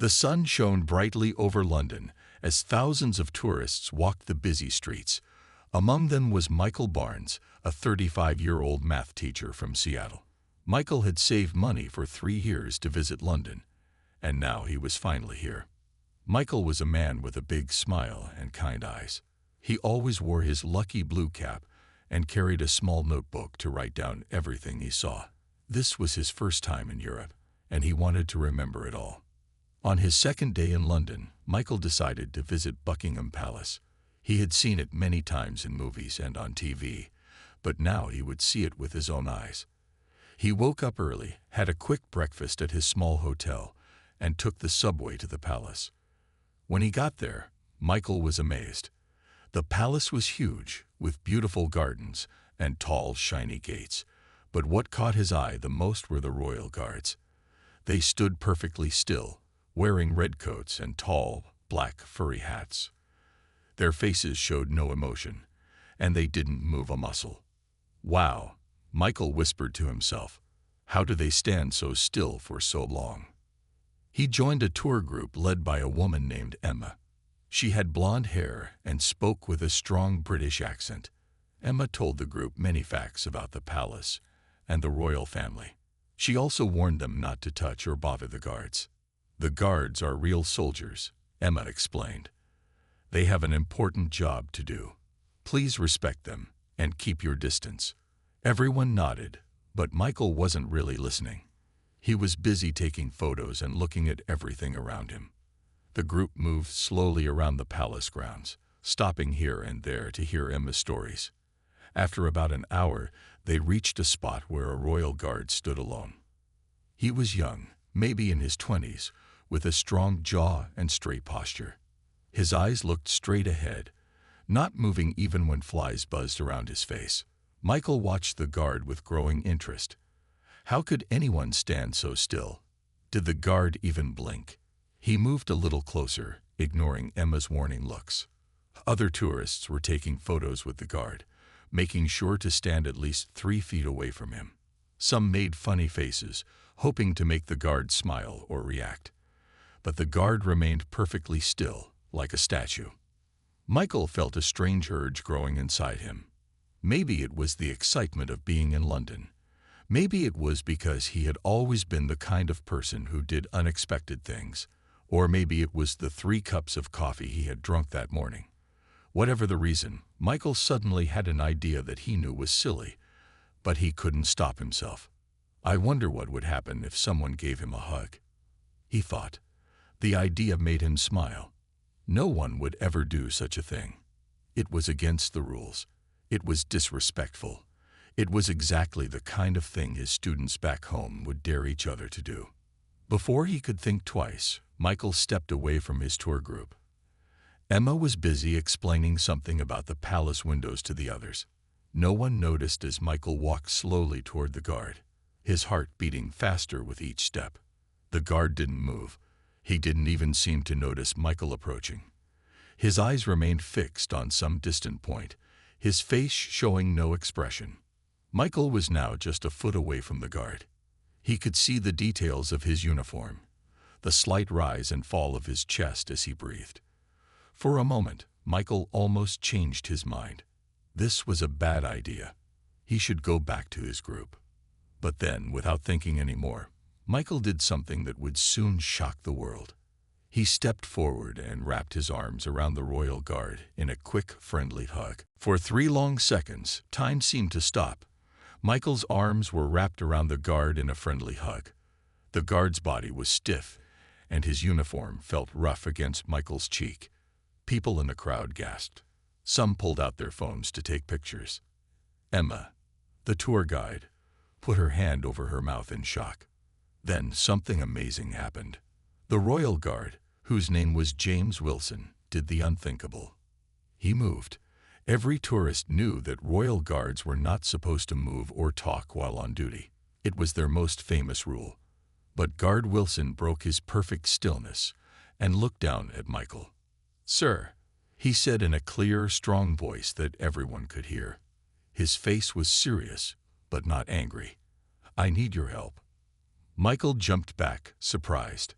The sun shone brightly over London as thousands of tourists walked the busy streets. Among them was Michael Barnes, a 35-year-old math teacher from Seattle. Michael had saved money for 3 years to visit London, and now he was finally here. Michael was a man with a big smile and kind eyes. He always wore his lucky blue cap and carried a small notebook to write down everything he saw. This was his first time in Europe, and he wanted to remember it all. On his second day in London, Michael decided to visit Buckingham Palace. He had seen it many times in movies and on TV, but now he would see it with his own eyes. He woke up early, had a quick breakfast at his small hotel, and took the subway to the palace. When he got there, Michael was amazed. The palace was huge, with beautiful gardens and tall, shiny gates. But what caught his eye the most were the royal guards. They stood perfectly still, wearing red coats and tall, black, furry hats. Their faces showed no emotion, and they didn't move a muscle. "Wow," Michael whispered to himself. "How do they stand so still for so long?" He joined a tour group led by a woman named Emma. She had blonde hair and spoke with a strong British accent. Emma told the group many facts about the palace and the royal family. She also warned them not to touch or bother the guards. "The guards are real soldiers," Emma explained. "They have an important job to do. Please respect them and keep your distance." Everyone nodded, but Michael wasn't really listening. He was busy taking photos and looking at everything around him. The group moved slowly around the palace grounds, stopping here and there to hear Emma's stories. After about an hour, they reached a spot where a royal guard stood alone. He was young, maybe in his 20s, with a strong jaw and straight posture. His eyes looked straight ahead, not moving even when flies buzzed around his face. Michael watched the guard with growing interest. How could anyone stand so still? Did the guard even blink? He moved a little closer, ignoring Emma's warning looks. Other tourists were taking photos with the guard, making sure to stand at least 3 feet away from him. Some made funny faces, hoping to make the guard smile or react. But the guard remained perfectly still, like a statue. Michael felt a strange urge growing inside him. Maybe it was the excitement of being in London. Maybe it was because he had always been the kind of person who did unexpected things. Or maybe it was the 3 cups of coffee he had drunk that morning. Whatever the reason, Michael suddenly had an idea that he knew was silly, but he couldn't stop himself. "I wonder what would happen if someone gave him a hug," he thought. The idea made him smile. No one would ever do such a thing. It was against the rules. It was disrespectful. It was exactly the kind of thing his students back home would dare each other to do. Before he could think twice, Michael stepped away from his tour group. Emma was busy explaining something about the palace windows to the others. No one noticed as Michael walked slowly toward the guard, his heart beating faster with each step. The guard didn't move. He didn't even seem to notice Michael approaching. His eyes remained fixed on some distant point, his face showing no expression. Michael was now just a foot away from the guard. He could see the details of his uniform, the slight rise and fall of his chest as he breathed. For a moment, Michael almost changed his mind. This was a bad idea. He should go back to his group. But then, without thinking any more, Michael did something that would soon shock the world. He stepped forward and wrapped his arms around the royal guard in a quick, friendly hug. For 3 long seconds, time seemed to stop. Michael's arms were wrapped around the guard in a friendly hug. The guard's body was stiff, and his uniform felt rough against Michael's cheek. People in the crowd gasped. Some pulled out their phones to take pictures. Emma, the tour guide, put her hand over her mouth in shock. Then something amazing happened. The royal guard, whose name was James Wilson, did the unthinkable. He moved. Every tourist knew that royal guards were not supposed to move or talk while on duty. It was their most famous rule. But Guard Wilson broke his perfect stillness and looked down at Michael. "Sir," he said in a clear, strong voice that everyone could hear. His face was serious, but not angry. "I need your help." Michael jumped back, surprised.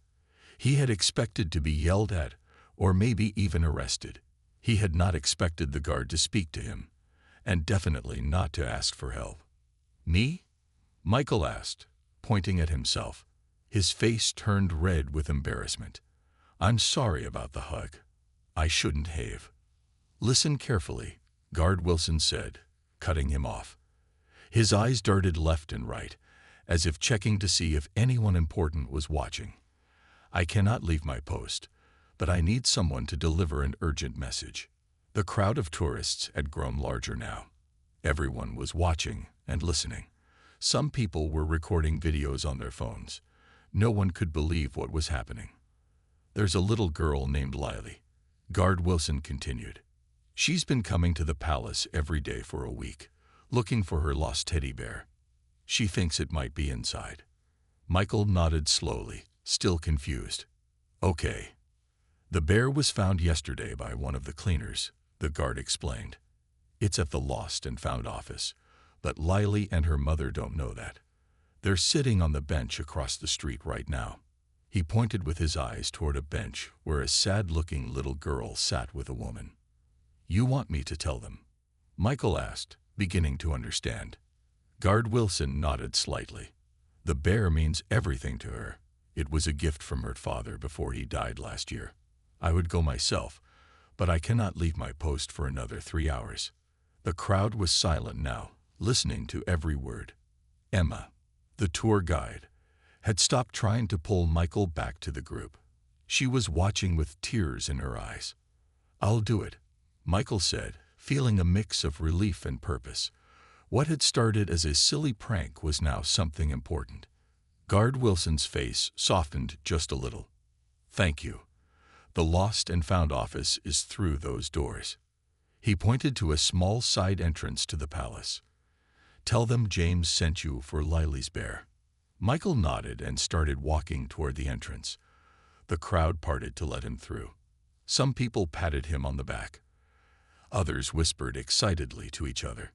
He had expected to be yelled at, or maybe even arrested. He had not expected the guard to speak to him, and definitely not to ask for help. "Me?" Michael asked, pointing at himself. His face turned red with embarrassment. "I'm sorry about the hug. I shouldn't have." "Listen carefully," Guard Wilson said, cutting him off. His eyes darted left and right, as if checking to see if anyone important was watching. "I cannot leave my post, but I need someone to deliver an urgent message." The crowd of tourists had grown larger now. Everyone was watching and listening. Some people were recording videos on their phones. No one could believe what was happening. "There's a little girl named Lily," Guard Wilson continued. "She's been coming to the palace every day for a week, looking for her lost teddy bear. She thinks it might be inside." Michael nodded slowly, still confused. "Okay. The bear was found yesterday by one of the cleaners," the guard explained. "It's at the Lost and Found office, but Lily and her mother don't know that. They're sitting on the bench across the street right now." He pointed with his eyes toward a bench where a sad-looking little girl sat with a woman. "You want me to tell them?" Michael asked, beginning to understand. Guard Wilson nodded slightly. "The bear means everything to her. It was a gift from her father before he died last year. I would go myself, but I cannot leave my post for another 3 hours." The crowd was silent now, listening to every word. Emma, the tour guide, had stopped trying to pull Michael back to the group. She was watching with tears in her eyes. "I'll do it," Michael said, feeling a mix of relief and purpose. What had started as a silly prank was now something important. Guard Wilson's face softened just a little. "Thank you. The Lost and Found office is through those doors." He pointed to a small side entrance to the palace. "Tell them James sent you for Lily's bear." Michael nodded and started walking toward the entrance. The crowd parted to let him through. Some people patted him on the back. Others whispered excitedly to each other.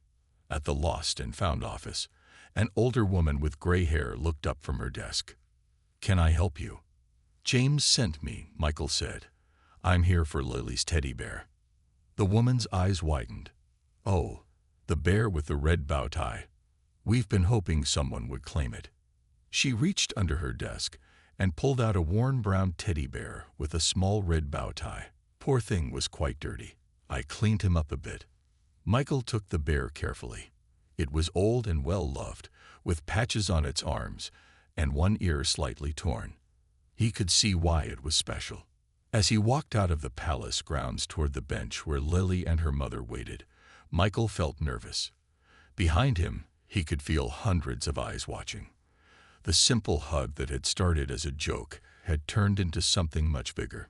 At the Lost and Found office, an older woman with gray hair looked up from her desk. "Can I help you?" "James sent me," Michael said. "I'm here for Lily's teddy bear." The woman's eyes widened. "Oh, the bear with the red bow tie. We've been hoping someone would claim it." She reached under her desk and pulled out a worn brown teddy bear with a small red bow tie. "Poor thing was quite dirty. I cleaned him up a bit." Michael took the bear carefully. It was old and well-loved, with patches on its arms and one ear slightly torn. He could see why it was special. As he walked out of the palace grounds toward the bench where Lily and her mother waited, Michael felt nervous. Behind him, he could feel hundreds of eyes watching. The simple hug that had started as a joke had turned into something much bigger.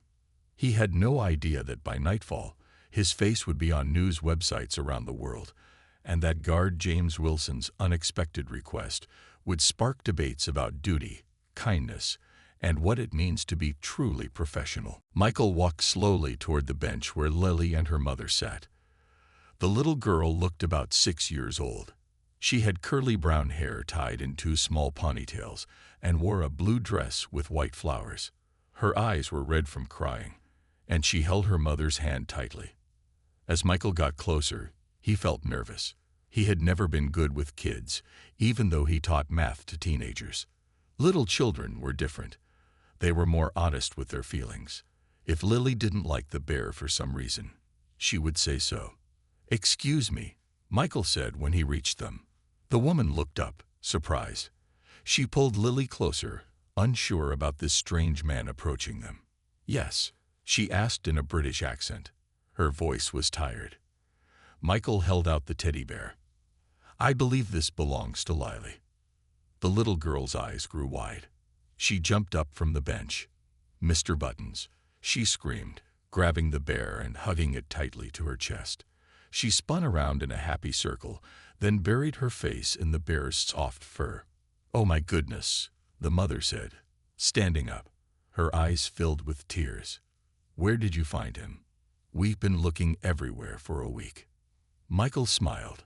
He had no idea that by nightfall, his face would be on news websites around the world, and that guard James Wilson's unexpected request would spark debates about duty, kindness, and what it means to be truly professional. Michael walked slowly toward the bench where Lily and her mother sat. The little girl looked about 6 years old. She had curly brown hair tied in 2 small ponytails and wore a blue dress with white flowers. Her eyes were red from crying, and she held her mother's hand tightly. As Michael got closer, he felt nervous. He had never been good with kids, even though he taught math to teenagers. Little children were different. They were more honest with their feelings. If Lily didn't like the bear for some reason, she would say so. "Excuse me," Michael said when he reached them. The woman looked up, surprised. She pulled Lily closer, unsure about this strange man approaching them. "Yes?" she asked in a British accent. Her voice was tired. Michael held out the teddy bear. "I believe this belongs to Lily." The little girl's eyes grew wide. She jumped up from the bench. "Mr. Buttons," she screamed, grabbing the bear and hugging it tightly to her chest. She spun around in a happy circle, then buried her face in the bear's soft fur. "Oh my goodness," the mother said, standing up, her eyes filled with tears. "Where did you find him? We've been looking everywhere for a week." Michael smiled.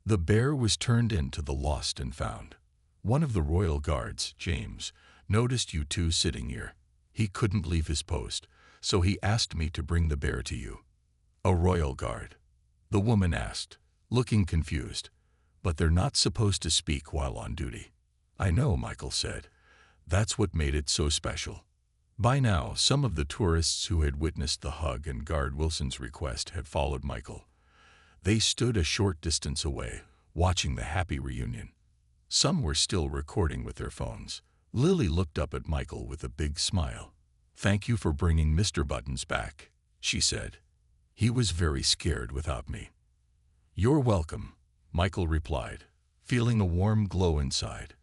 "The bear was turned into the Lost and Found. One of the royal guards, James, noticed you two sitting here. He couldn't leave his post, so he asked me to bring the bear to you. A royal guard. The woman asked, looking confused. But they're not supposed to speak while on duty. I know, Michael said. That's what made it so special. By now, some of the tourists who had witnessed the hug and Guard Wilson's request had followed Michael. They stood a short distance away, watching the happy reunion. Some were still recording with their phones. Lily looked up at Michael with a big smile. "Thank you for bringing Mr. Buttons back," she said. "He was very scared without me." "You're welcome," Michael replied, feeling a warm glow inside.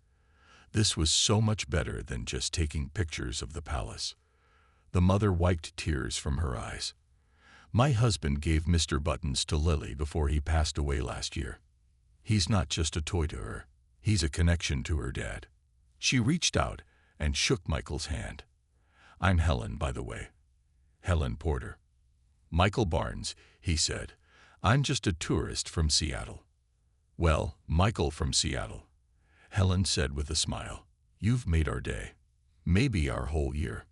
This was so much better than just taking pictures of the palace. The mother wiped tears from her eyes. "My husband gave Mr. Buttons to Lily before he passed away last year. He's not just a toy to her. He's a connection to her dad." She reached out and shook Michael's hand. "I'm Helen, by the way. Helen Porter." "Michael Barnes," he said. "I'm just a tourist from Seattle." "Well, Michael from Seattle," Helen said with a smile. "You've made our day. Maybe our whole year."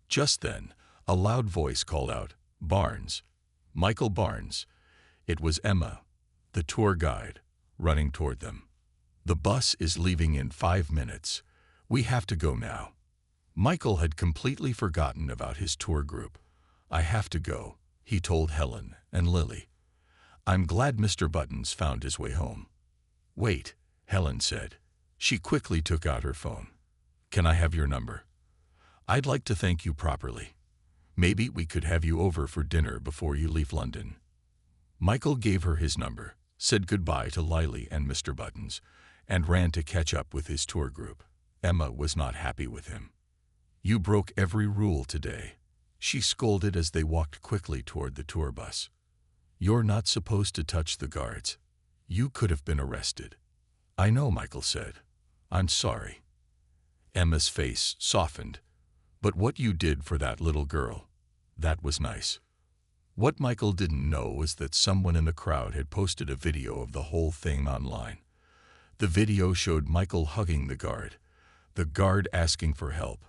Just then, a loud voice called out, "Barnes. Michael Barnes." It was Emma, the tour guide, running toward them. "The bus is leaving in 5 minutes. We have to go now." Michael had completely forgotten about his tour group. "I have to go," he told Helen and Lily. "I'm glad Mr. Buttons found his way home." "Wait," Helen said. She quickly took out her phone. "Can I have your number? I'd like to thank you properly. Maybe we could have you over for dinner before you leave London." Michael gave her his number, said goodbye to Lily and Mr. Buttons, and ran to catch up with his tour group. Emma was not happy with him. "You broke every rule today," she scolded as they walked quickly toward the tour bus. "You're not supposed to touch the guards. You could have been arrested." "I know," Michael said. "I'm sorry." Emma's face softened. "But what you did for that little girl, that was nice." What Michael didn't know was that someone in the crowd had posted a video of the whole thing online. The video showed Michael hugging the guard asking for help,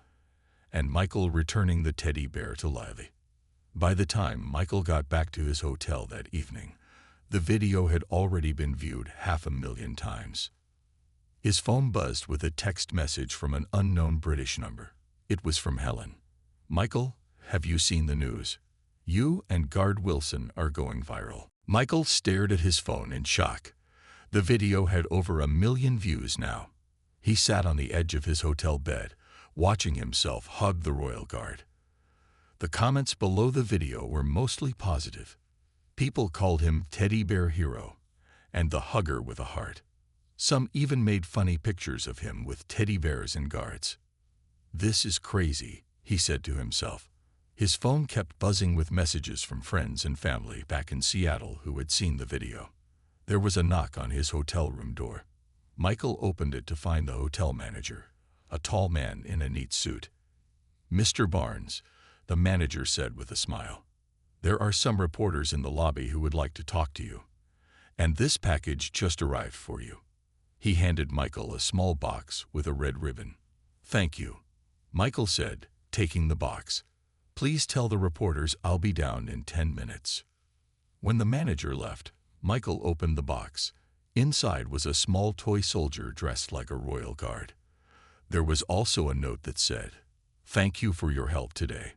and Michael returning the teddy bear to Lily. By the time Michael got back to his hotel that evening, the video had already been viewed 500,000 times. His phone buzzed with a text message from an unknown British number. It was from Helen. "Michael, have you seen the news? You and Guard Wilson are going viral." Michael stared at his phone in shock. The video had over 1 million views now. He sat on the edge of his hotel bed, watching himself hug the royal guard. The comments below the video were mostly positive. People called him Teddy Bear Hero and the hugger with a heart. Some even made funny pictures of him with teddy bears and guards. "This is crazy," he said to himself. His phone kept buzzing with messages from friends and family back in Seattle who had seen the video. There was a knock on his hotel room door. Michael opened it to find the hotel manager, a tall man in a neat suit. "Mr. Barnes," the manager said with a smile. "There are some reporters in the lobby who would like to talk to you. And this package just arrived for you." He handed Michael a small box with a red ribbon. "Thank you," Michael said, taking the box. "Please tell the reporters I'll be down in 10 minutes." When the manager left, Michael opened the box. Inside was a small toy soldier dressed like a royal guard. There was also a note that said, "Thank you for your help today.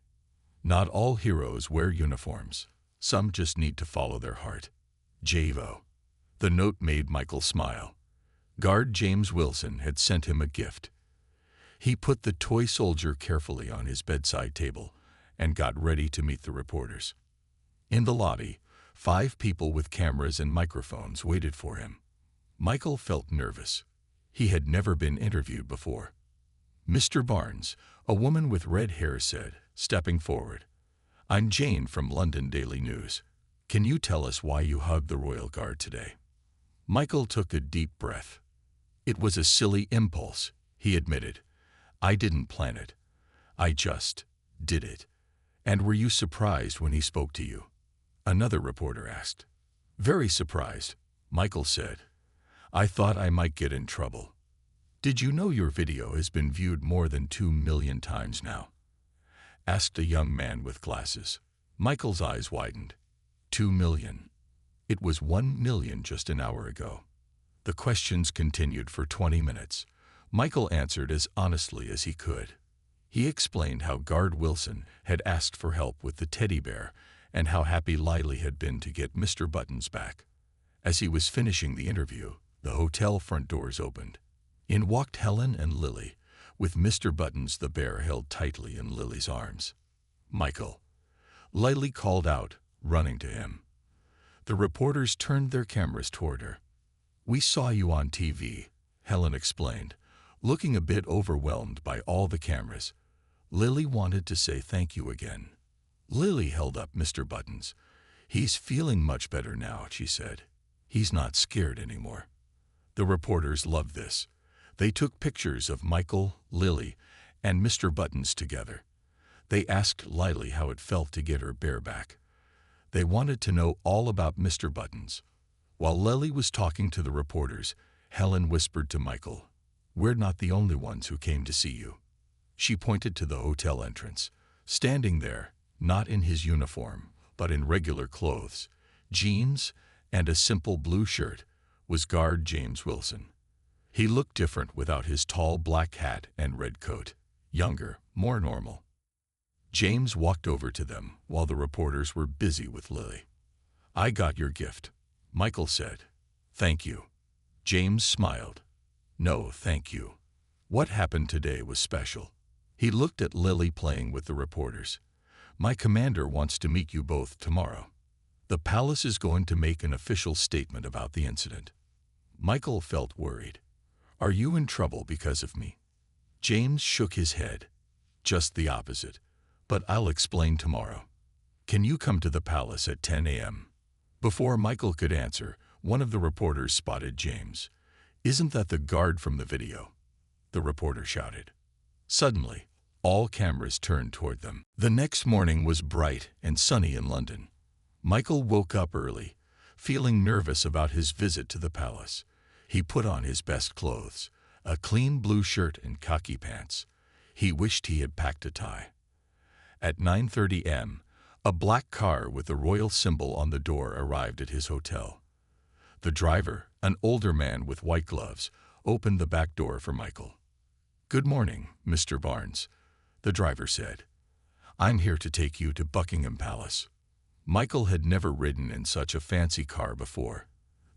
Not all heroes wear uniforms. Some just need to follow their heart. Javo." The note made Michael smile. Guard James Wilson had sent him a gift. He put the toy soldier carefully on his bedside table and got ready to meet the reporters. In the lobby, 5 people with cameras and microphones waited for him. Michael felt nervous. He had never been interviewed before. "Mr. Barnes," a woman with red hair said, stepping forward. "I'm Jane from London Daily News. Can you tell us why you hugged the royal guard today?" Michael took a deep breath. "It was a silly impulse," he admitted. "I didn't plan it. I just did it." "And were you surprised when he spoke to you?" another reporter asked. "Very surprised," Michael said. "I thought I might get in trouble." "Did you know your video has been viewed more than 2 million times now?" asked a young man with glasses. Michael's eyes widened. 2 million. It was 1 million just an hour ago. The questions continued for 20 minutes. Michael answered as honestly as he could. He explained how Guard Wilson had asked for help with the teddy bear and how happy Lily had been to get Mr. Buttons back. As he was finishing the interview, the hotel front doors opened. In walked Helen and Lily, with Mr. Buttons the bear held tightly in Lily's arms. "Michael," Lily called out, running to him. The reporters turned their cameras toward her. "We saw you on TV," Helen explained, looking a bit overwhelmed by all the cameras. Lily wanted to say thank you again. Lily held up Mr. Buttons. "He's feeling much better now," she said. "He's not scared anymore." The reporters loved this. They took pictures of Michael, Lily, and Mr. Buttons together. They asked Lily how it felt to get her bear back. They wanted to know all about Mr. Buttons. While Lily was talking to the reporters, Helen whispered to Michael, "We're not the only ones who came to see you." She pointed to the hotel entrance. Standing there, not in his uniform, but in regular clothes, jeans, and a simple blue shirt, was Guard James Wilson. He looked different without his tall black hat and red coat. Younger, more normal. James walked over to them while the reporters were busy with Lily. "I got your gift," Michael said. "Thank you." James smiled. "No, thank you. What happened today was special." He looked at Lily playing with the reporters. "My commander wants to meet you both tomorrow. The palace is going to make an official statement about the incident." Michael felt worried. "Are you in trouble because of me?" James shook his head. "Just the opposite. But I'll explain tomorrow. Can you come to the palace at 10 a.m.? Before Michael could answer, one of the reporters spotted James. "Isn't that the guard from the video?" the reporter shouted. Suddenly, all cameras turned toward them. The next morning was bright and sunny in London. Michael woke up early, feeling nervous about his visit to the palace. He put on his best clothes, a clean blue shirt and khaki pants. He wished he had packed a tie. At 9:30 a.m., a black car with the royal symbol on the door arrived at his hotel. The driver, an older man with white gloves, opened the back door for Michael. "Good morning, Mr. Barnes," the driver said. "I'm here to take you to Buckingham Palace." Michael had never ridden in such a fancy car before.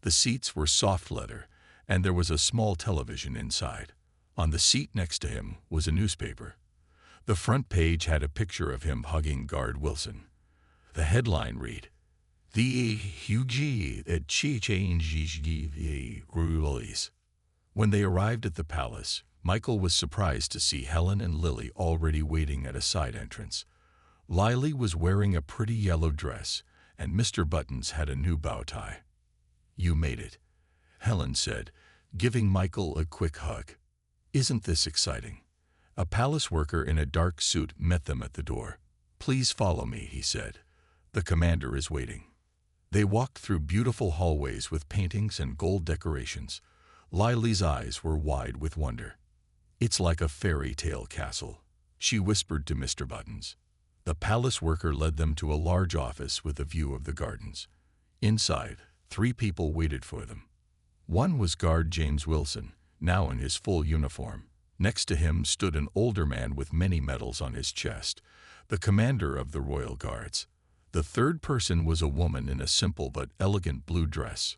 The seats were soft leather, and there was a small television inside. On the seat next to him was a newspaper. The front page had a picture of him hugging Guard Wilson. The headline read, "The Hughie at Change Rules." When they arrived at the palace, Michael was surprised to see Helen and Lily already waiting at a side entrance. Lily was wearing a pretty yellow dress, and Mr. Buttons had a new bow tie. "You made it," Helen said, giving Michael a quick hug. "Isn't this exciting?" A palace worker in a dark suit met them at the door. "Please follow me," he said. "The commander is waiting." They walked through beautiful hallways with paintings and gold decorations. Lily's eyes were wide with wonder. "It's like a fairy tale castle," she whispered to Mr. Buttons. The palace worker led them to a large office with a view of the gardens. Inside, 3 people waited for them. One was Guard James Wilson, now in his full uniform. Next to him stood an older man with many medals on his chest, the commander of the Royal Guards. The third person was a woman in a simple but elegant blue dress.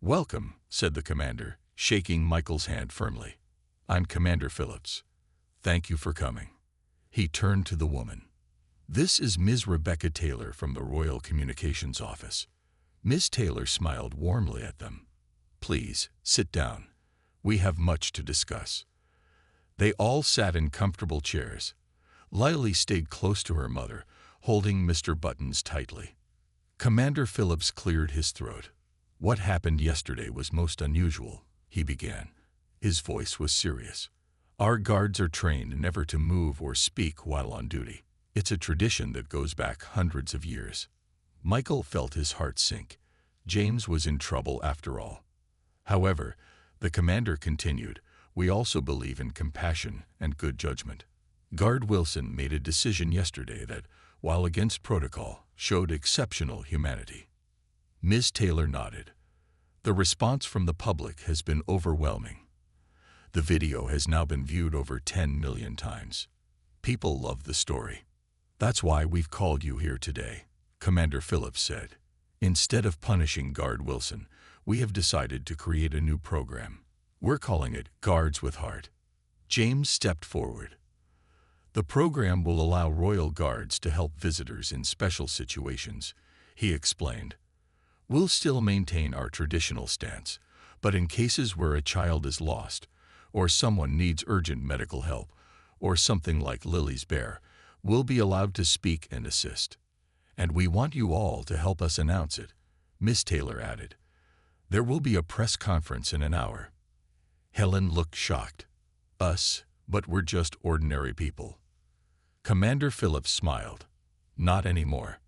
"Welcome," said the commander, shaking Michael's hand firmly. "I'm Commander Phillips. Thank you for coming." He turned to the woman. "This is Ms. Rebecca Taylor from the Royal Communications Office." Ms. Taylor smiled warmly at them. "Please, sit down. We have much to discuss." They all sat in comfortable chairs. Lily stayed close to her mother, holding Mr. Buttons tightly. Commander Phillips cleared his throat. "What happened yesterday was most unusual," he began. His voice was serious. "Our guards are trained never to move or speak while on duty. It's a tradition that goes back hundreds of years." Michael felt his heart sink. James was in trouble after all. However, the commander continued, "We also believe in compassion and good judgment. Guard Wilson made a decision yesterday that, while against protocol, showed exceptional humanity. Ms. Taylor nodded. The response from the public has been overwhelming. The video has now been viewed over 10 million times. People love the story. That's why we've called you here today, Commander Phillips said. Instead of punishing Guard Wilson, we have decided to create a new program. We're calling it Guards with Heart. James stepped forward. The program will allow Royal Guards to help visitors in special situations, he explained. We'll still maintain our traditional stance, but in cases where a child is lost, or someone needs urgent medical help, or something like Lily's bear, we'll be allowed to speak and assist. And we want you all to help us announce it, Miss Taylor added. There will be a press conference in an hour. Helen looked shocked. Us, but we're just ordinary people. Commander Phillips smiled. Not anymore.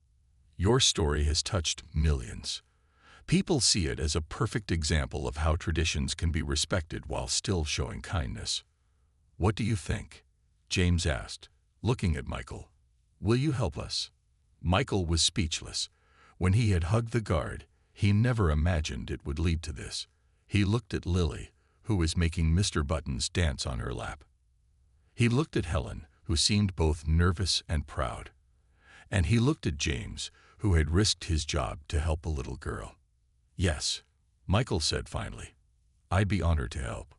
Your story has touched millions. People see it as a perfect example of how traditions can be respected while still showing kindness. What do you think? James asked, looking at Michael. Will you help us? Michael was speechless. When he had hugged the guard, he never imagined it would lead to this. He looked at Lily, who was making Mr. Buttons dance on her lap. He looked at Helen, who seemed both nervous and proud. And he looked at James, who had risked his job to help a little girl. Yes, Michael said finally. I'd be honored to help.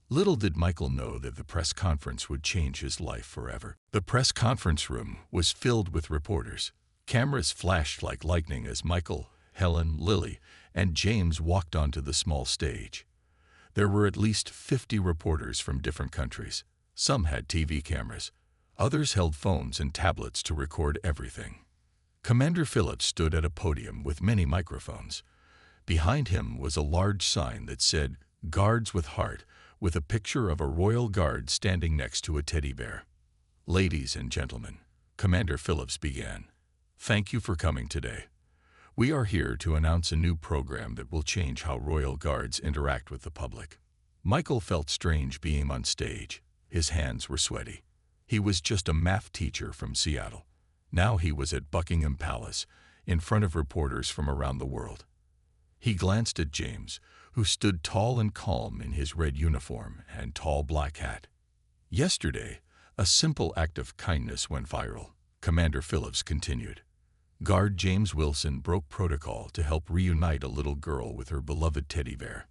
Little did Michael know that the press conference would change his life forever. The press conference room was filled with reporters. Cameras flashed like lightning as Michael, Helen, Lily, and James walked onto the small stage. There were at least 50 reporters from different countries. Some had TV cameras. Others held phones and tablets to record everything. Commander Phillips stood at a podium with many microphones. Behind him was a large sign that said, Guards with Heart, with a picture of a royal guard standing next to a teddy bear. Ladies and gentlemen, Commander Phillips began. Thank you for coming today. We are here to announce a new program that will change how royal guards interact with the public. Michael felt strange being on stage. His hands were sweaty. He was just a math teacher from Seattle. Now he was at Buckingham Palace, in front of reporters from around the world. He glanced at James, who stood tall and calm in his red uniform and tall black hat. Yesterday, a simple act of kindness went viral, Commander Phillips continued. Guard James Wilson broke protocol to help reunite a little girl with her beloved teddy bear.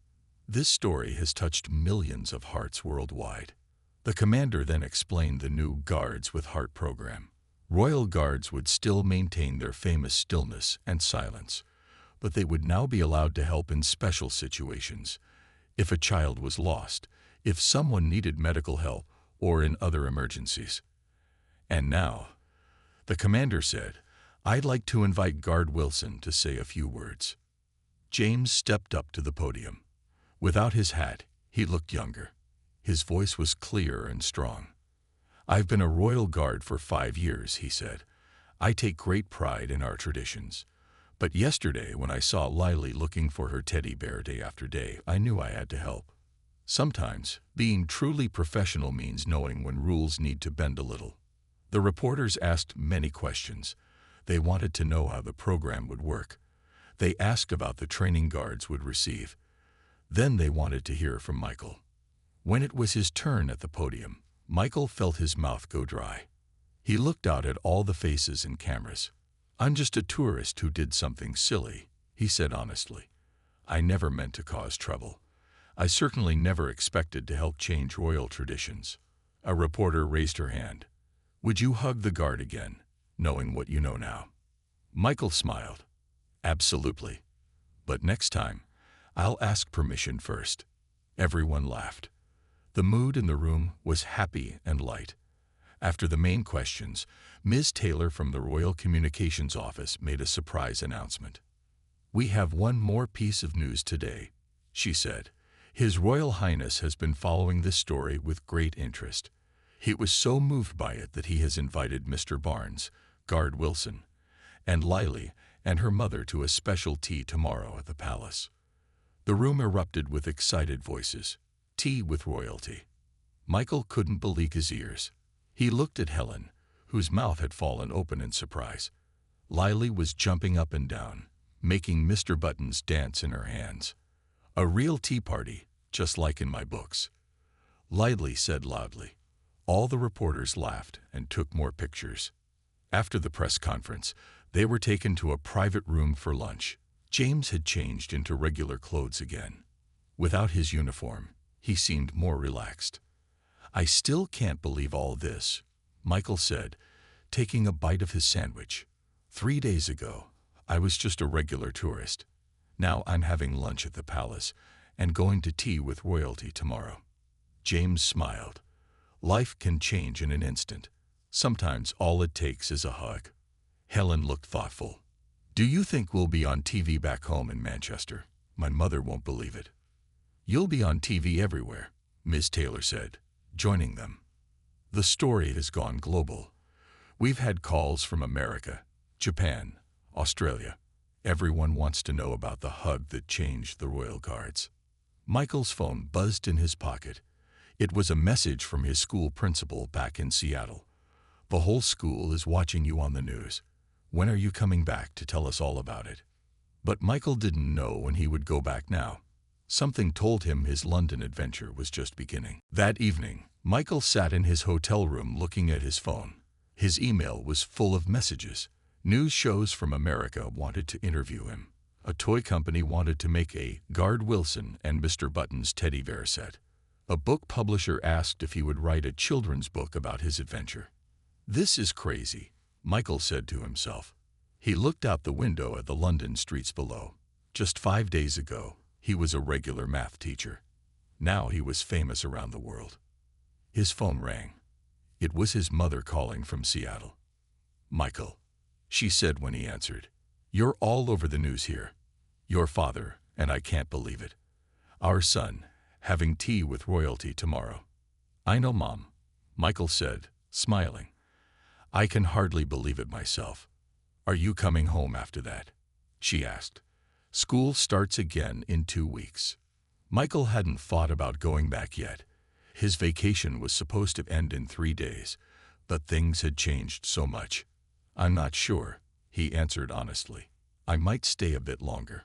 This story has touched millions of hearts worldwide. The commander then explained the new Guards with Heart program. Royal Guards would still maintain their famous stillness and silence, but they would now be allowed to help in special situations. If a child was lost, if someone needed medical help, or in other emergencies. And now, the commander said, I'd like to invite Guard Wilson to say a few words. James stepped up to the podium. Without his hat, he looked younger. His voice was clear and strong. I've been a royal guard for 5 years, he said. I take great pride in our traditions. But yesterday, when I saw Lily looking for her teddy bear day after day, I knew I had to help. Sometimes, being truly professional means knowing when rules need to bend a little. The reporters asked many questions. They wanted to know how the program would work. They asked about the training guards would receive. Then they wanted to hear from Michael. When it was his turn at the podium, Michael felt his mouth go dry. He looked out at all the faces and cameras. I'm just a tourist who did something silly, he said honestly. I never meant to cause trouble. I certainly never expected to help change royal traditions. A reporter raised her hand. Would you hug the guard again, knowing what you know now? Michael smiled. Absolutely. But next time, I'll ask permission first. Everyone laughed. The mood in the room was happy and light. After the main questions, Ms. Taylor from the Royal Communications Office made a surprise announcement. We have one more piece of news today, she said. His Royal Highness has been following this story with great interest. He was so moved by it that he has invited Mr. Barnes, Guard Wilson, and Lily and her mother to a special tea tomorrow at the palace. The room erupted with excited voices. Tea with royalty. Michael couldn't believe his ears. He looked at Helen, whose mouth had fallen open in surprise. Lily was jumping up and down, making Mr. Buttons dance in her hands. A real tea party, just like in my books, Lily said loudly. All the reporters laughed and took more pictures. After the press conference, they were taken to a private room for lunch. James had changed into regular clothes again. Without his uniform, he seemed more relaxed. I still can't believe all this, Michael said, taking a bite of his sandwich. 3 days ago, I was just a regular tourist. Now I'm having lunch at the palace and going to tea with royalty tomorrow. James smiled. Life can change in an instant. Sometimes all it takes is a hug. Helen looked thoughtful. Do you think we'll be on TV back home in Manchester? My mother won't believe it. You'll be on TV everywhere, Ms. Taylor said, joining them. The story has gone global. We've had calls from America, Japan, Australia. Everyone wants to know about the hug that changed the royal guards. Michael's phone buzzed in his pocket. It was a message from his school principal back in Seattle. The whole school is watching you on the news. When are you coming back to tell us all about it? But Michael didn't know when he would go back now. Something told him his London adventure was just beginning. That evening, Michael sat in his hotel room looking at his phone. His email was full of messages. News shows from America wanted to interview him. A toy company wanted to make a Guard Wilson and Mr. Buttons teddy bear set. A book publisher asked if he would write a children's book about his adventure. This is crazy, Michael said to himself. He looked out the window at the London streets below. Just 5 days ago, he was a regular math teacher. Now he was famous around the world. His phone rang. It was his mother calling from Seattle. Michael, she said when he answered, you're all over the news here. Your father, and I can't believe it. Our son, having tea with royalty tomorrow. I know, Mom, Michael said, smiling. I can hardly believe it myself. Are you coming home after that? She asked. School starts again in 2 weeks. Michael hadn't thought about going back yet. His vacation was supposed to end in 3 days, but things had changed so much. I'm not sure, he answered honestly. I might stay a bit longer.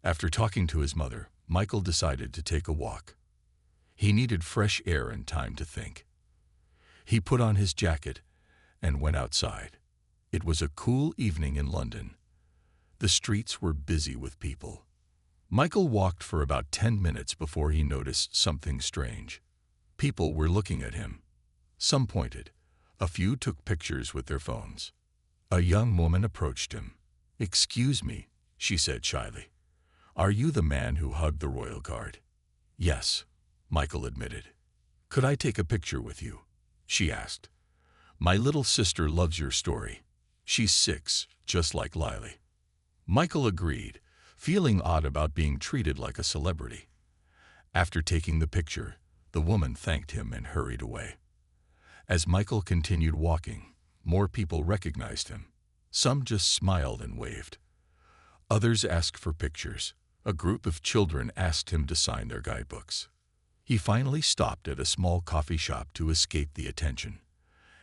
After talking to his mother, Michael decided to take a walk. He needed fresh air and time to think. He put on his jacket and went outside. It was a cool evening in London. The streets were busy with people. Michael walked for about 10 minutes before he noticed something strange. People were looking at him. Some pointed. A few took pictures with their phones. A young woman approached him. Excuse me, she said shyly. Are you the man who hugged the royal guard? Yes, Michael admitted. Could I take a picture with you? She asked. My little sister loves your story. She's 6, just like Lily. Michael agreed, feeling odd about being treated like a celebrity. After taking the picture, the woman thanked him and hurried away. As Michael continued walking, more people recognized him. Some just smiled and waved. Others asked for pictures. A group of children asked him to sign their guidebooks. He finally stopped at a small coffee shop to escape the attention.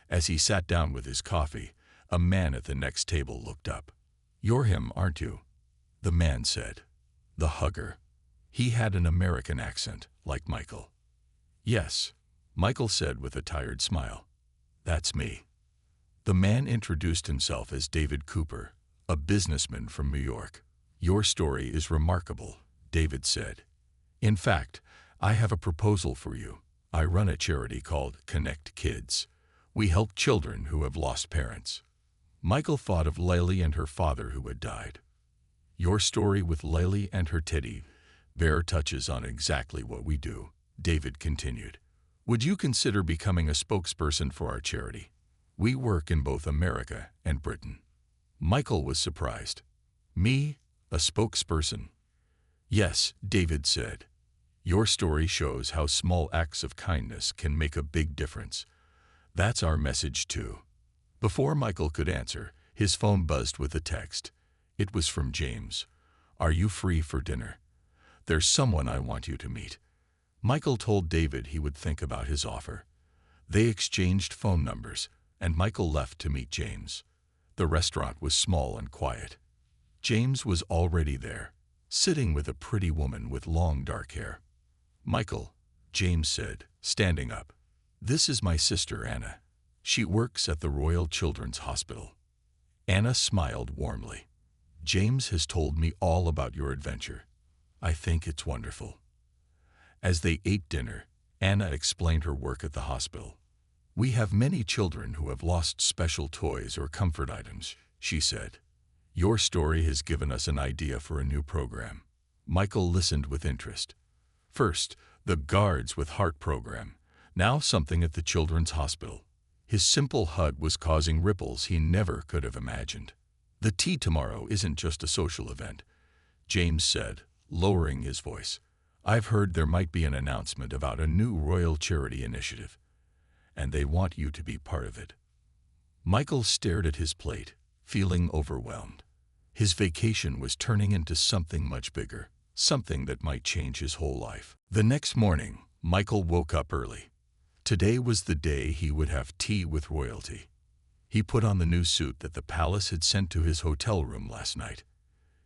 As he sat down with his coffee, a man at the next table looked up. You're him, aren't you? The man said. The hugger. He had an American accent, like Michael. Yes, Michael said with a tired smile. That's me. The man introduced himself as David Cooper, a businessman from New York. Your story is remarkable, David said. In fact, I have a proposal for you. I run a charity called Connect Kids. We help children who have lost parents. Michael thought of Lily and her father who had died. Your story with Lily and her teddy bear touches on exactly what we do, David continued. Would you consider becoming a spokesperson for our charity? We work in both America and Britain. Michael was surprised. Me, a spokesperson? Yes, David said. Your story shows how small acts of kindness can make a big difference. That's our message too. Before Michael could answer, his phone buzzed with a text. It was from James. Are you free for dinner? There's someone I want you to meet. Michael told David he would think about his offer. They exchanged phone numbers, and Michael left to meet James. The restaurant was small and quiet. James was already there, sitting with a pretty woman with long dark hair. "Michael," James said, standing up. "This is my sister Anna. She works at the Royal Children's Hospital." Anna smiled warmly. "James has told me all about your adventure. I think it's wonderful." As they ate dinner, Anna explained her work at the hospital. "We have many children who have lost special toys or comfort items," she said. "Your story has given us an idea for a new program." Michael listened with interest. First, the Guards with Heart program, now something at the Children's Hospital. His simple HUD was causing ripples he never could have imagined. "The tea tomorrow isn't just a social event," James said, lowering his voice. "I've heard there might be an announcement about a new royal charity initiative, and they want you to be part of it." Michael stared at his plate, feeling overwhelmed. His vacation was turning into something much bigger, something that might change his whole life. The next morning, Michael woke up early. Today was the day he would have tea with royalty. He put on the new suit that the palace had sent to his hotel room last night.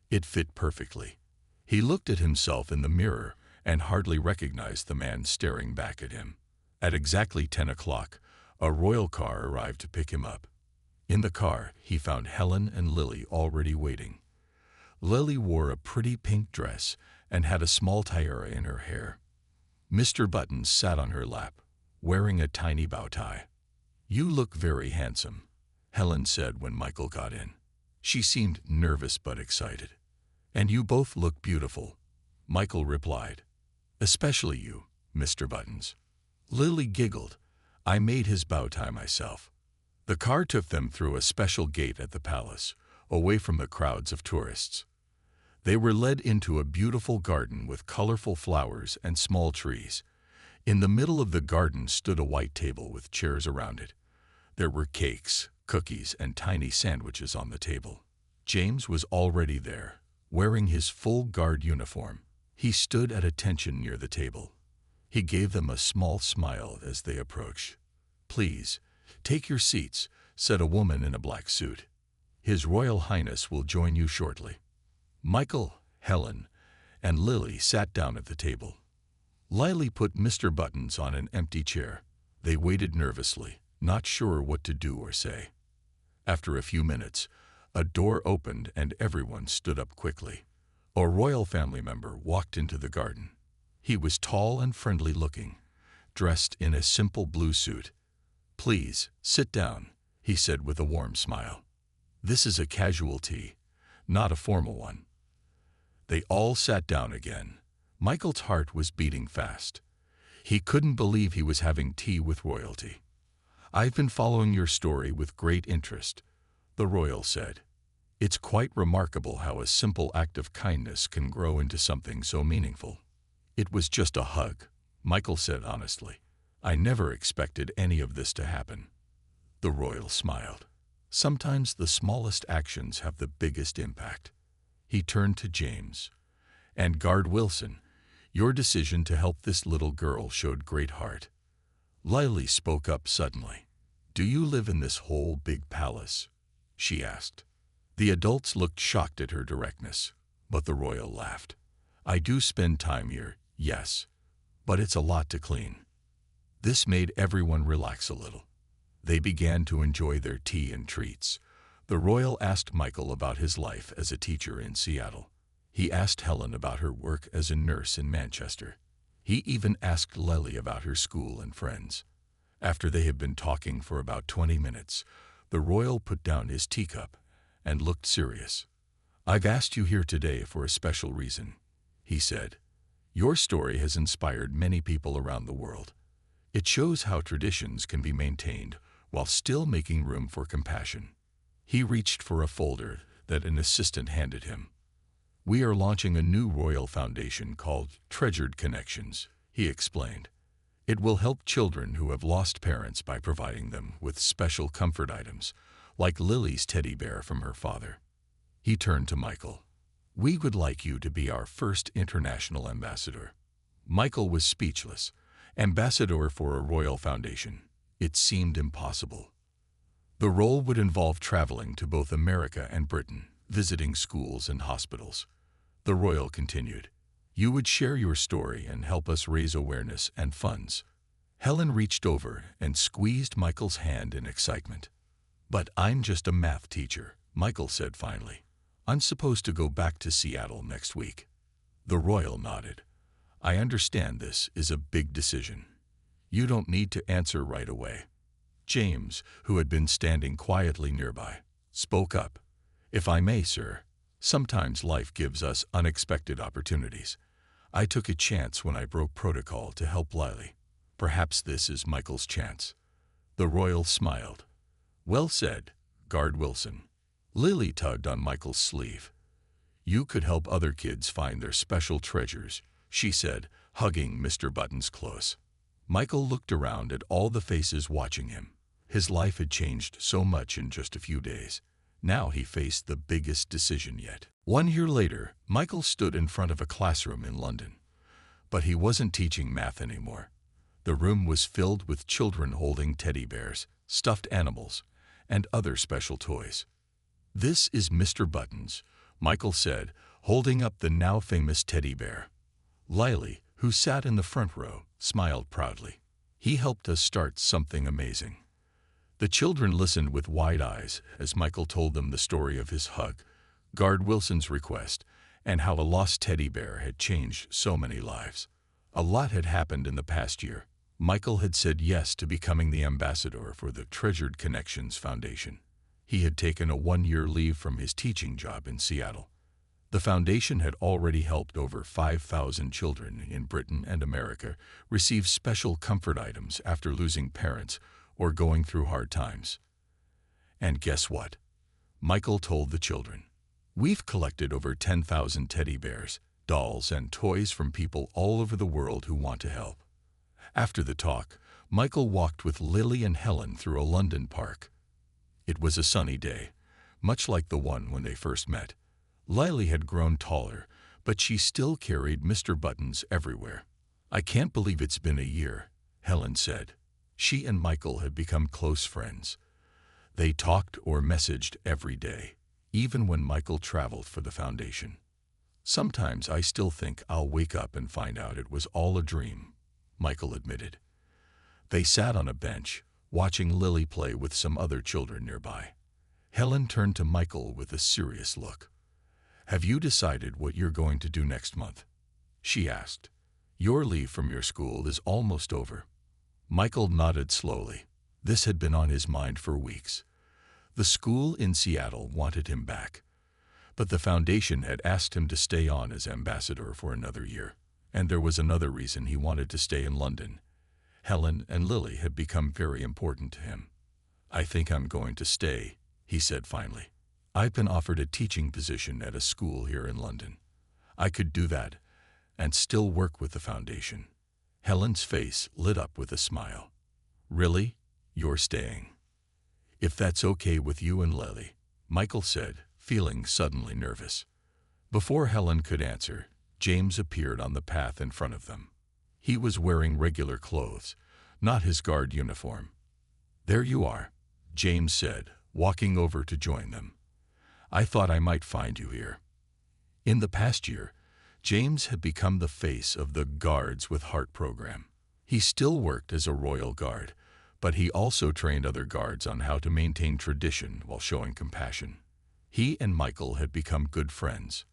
It fit perfectly. He looked at himself in the mirror and hardly recognized the man staring back at him. At exactly 10 o'clock, a royal car arrived to pick him up. In the car, he found Helen and Lily already waiting. Lily wore a pretty pink dress and had a small tiara in her hair. Mr. Buttons sat on her lap, wearing a tiny bow tie. "You look very handsome," Helen said when Michael got in. She seemed nervous but excited. "And you both look beautiful," Michael replied. "Especially you, Mr. Buttons." Lily giggled. "I made his bow tie myself." The car took them through a special gate at the palace, away from the crowds of tourists. They were led into a beautiful garden with colorful flowers and small trees. In the middle of the garden stood a white table with chairs around it. There were cakes, cookies, and tiny sandwiches on the table. James was already there, wearing his full guard uniform. He stood at attention near the table. He gave them a small smile as they approached. "Please, take your seats," said a woman in a black suit. "His Royal Highness will join you shortly." Michael, Helen, and Lily sat down at the table. Lily put Mr. Buttons on an empty chair. They waited nervously, not sure what to do or say. After a few minutes, a door opened and everyone stood up quickly. A royal family member walked into the garden. He was tall and friendly looking, dressed in a simple blue suit. "Please, sit down," he said with a warm smile. "This is a casual tea, not a formal one." They all sat down again. Michael's heart was beating fast. He couldn't believe he was having tea with royalty. "I've been following your story with great interest," the royal said. "It's quite remarkable how a simple act of kindness can grow into something so meaningful." "It was just a hug," Michael said honestly. "I never expected any of this to happen." The royal smiled. "Sometimes the smallest actions have the biggest impact." He turned to James. "And Guard Wilson, your decision to help this little girl showed great heart." Lily spoke up suddenly. "Do you live in this whole big palace?" she asked. The adults looked shocked at her directness, but the royal laughed. "I do spend time here, yes, but it's a lot to clean." This made everyone relax a little. They began to enjoy their tea and treats. The royal asked Michael about his life as a teacher in Seattle. He asked Helen about her work as a nurse in Manchester. He even asked Lily about her school and friends. After they had been talking for about 20 minutes, the royal put down his teacup and looked serious. "I've asked you here today for a special reason," he said. "Your story has inspired many people around the world. It shows how traditions can be maintained while still making room for compassion." He reached for a folder that an assistant handed him. "We are launching a new royal foundation called Heartfelt Connections," he explained. "It will help children who have lost parents by providing them with special comfort items, like Lily's teddy bear from her father." He turned to Michael. "We would like you to be our first international ambassador." Michael was speechless. Ambassador for a royal foundation. It seemed impossible. The role would involve traveling to both America and Britain, visiting schools and hospitals. The royal continued. You would share your story and help us raise awareness and funds. Helen reached over and squeezed Michael's hand in excitement. But I'm just a math teacher, Michael said finally. I'm supposed to go back to Seattle next week. The royal nodded. I understand this is a big decision. You don't need to answer right away. James, who had been standing quietly nearby, spoke up. If I may, sir, sometimes life gives us unexpected opportunities. I took a chance when I broke protocol to help Lily. Perhaps this is Michael's chance. The royal smiled. Well said, Guard Wilson. Lily tugged on Michael's sleeve. You could help other kids find their special treasures, she said, hugging Mr. Buttons close. Michael looked around at all the faces watching him. His life had changed so much in just a few days. Now he faced the biggest decision yet. 1 year later, Michael stood in front of a classroom in London. But he wasn't teaching math anymore. The room was filled with children holding teddy bears, stuffed animals, and other special toys. This is Mr. Buttons, Michael said, holding up the now famous teddy bear. Lily, who sat in the front row, smiled proudly. He helped us start something amazing. The children listened with wide eyes as Michael told them the story of his hug, Guard Wilson's request, and how a lost teddy bear had changed so many lives. A lot had happened in the past year. Michael had said yes to becoming the ambassador for the Heartfelt Connections Foundation. He had taken a 1-year leave from his teaching job in Seattle. The foundation had already helped over 5,000 children in Britain and America receive special comfort items after losing parents or going through hard times. And guess what? Michael told the children. We've collected over 10,000 teddy bears, dolls, and toys from people all over the world who want to help. After the talk, Michael walked with Lily and Helen through a London park. It was a sunny day, much like the one when they first met. Lily had grown taller, but she still carried Mr. Buttons everywhere. I can't believe it's been a year, Helen said. She and Michael had become close friends. They talked or messaged every day, even when Michael traveled for the foundation. Sometimes I still think I'll wake up and find out it was all a dream, Michael admitted. They sat on a bench, watching Lily play with some other children nearby. Helen turned to Michael with a serious look. Have you decided what you're going to do next month? She asked. Your leave from your school is almost over. Michael nodded slowly. This had been on his mind for weeks. The school in Seattle wanted him back, but the foundation had asked him to stay on as ambassador for another year, and there was another reason he wanted to stay in London. Helen and Lily had become very important to him. I think I'm going to stay, he said finally. I've been offered a teaching position at a school here in London. I could do that and still work with the foundation. Helen's face lit up with a smile. Really? You're staying? If that's okay with you and Lily, Michael said, feeling suddenly nervous. Before Helen could answer, James appeared on the path in front of them. He was wearing regular clothes, not his guard uniform. There you are, James said, walking over to join them. I thought I might find you here. In the past year, James had become the face of the Guards with Heart program. He still worked as a royal guard, but he also trained other guards on how to maintain tradition while showing compassion. He and Michael had become good friends.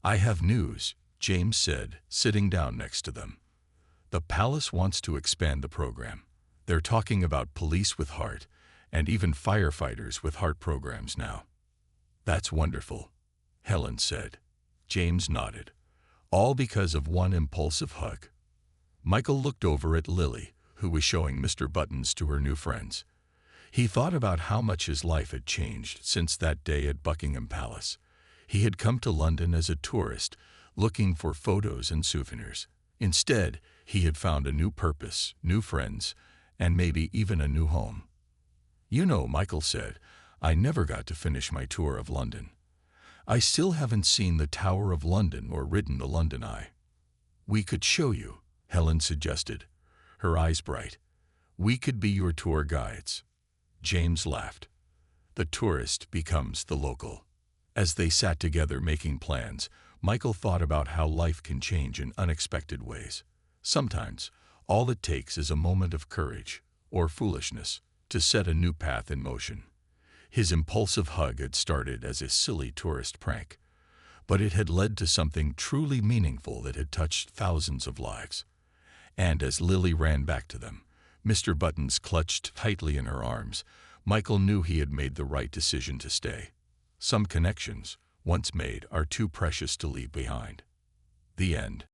I have news, James said, sitting down next to them. The palace wants to expand the program. They're talking about police with heart and even firefighters with heart programs now. That's wonderful, Helen said. James nodded. All because of one impulsive hug. Michael looked over at Lily, who was showing Mr. Buttons to her new friends. He thought about how much his life had changed since that day at Buckingham Palace. He had come to London as a tourist, looking for photos and souvenirs. Instead, he had found a new purpose, new friends, and maybe even a new home. You know, Michael said, I never got to finish my tour of London. I still haven't seen the Tower of London or ridden the London Eye. We could show you, Helen suggested, her eyes bright. We could be your tour guides. James laughed. The tourist becomes the local. As they sat together making plans, Michael thought about how life can change in unexpected ways. Sometimes, all it takes is a moment of courage, or foolishness, to set a new path in motion. His impulsive hug had started as a silly tourist prank, but it had led to something truly meaningful that had touched thousands of lives. And as Lily ran back to them, Mr. Buttons clutched tightly in her arms, Michael knew he had made the right decision to stay. Some connections, once made, are too precious to leave behind. The end.